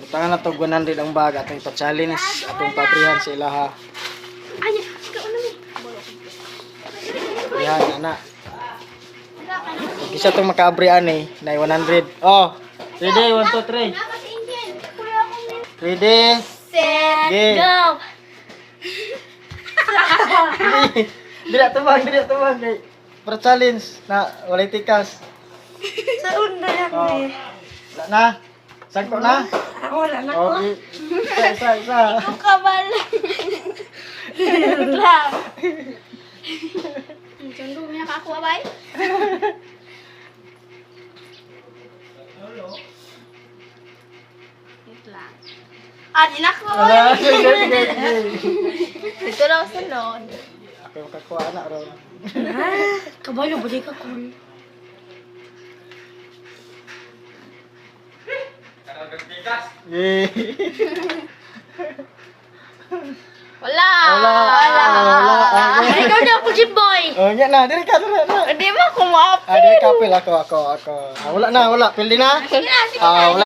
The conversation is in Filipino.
Tangan na to 100 ang bag atong pa-challenge atong pabrihan sa ilaha. Ay, ikaw ano ni? Yan ana. Isa tong makabrihan eh, na 100. Oh, ready 1 2 3. Kasi Indian. Kuya ako ni. Ready? Set, Okay. go. Dili tumang kay para challenge na walay tikas. Sa una yan Oh. eh. Wala na. Sagto na. Wala na ko. Okay. Isa. Ikaw kabal. Lang. Diyan do niya ako abay. Wait lang. Di na ako Wala. abay. Ito daw sunod. Ako makakuha na ron. Kabalo ba di ka cool? Yay. Wala. Wala. Ikaw na ako, Jimboy. Oh, nya na, diri ka na. Hindi mo ako ma-up. Diri ka pil ako. Ah, wala na, pildi na. Sige na, sige Ah, wala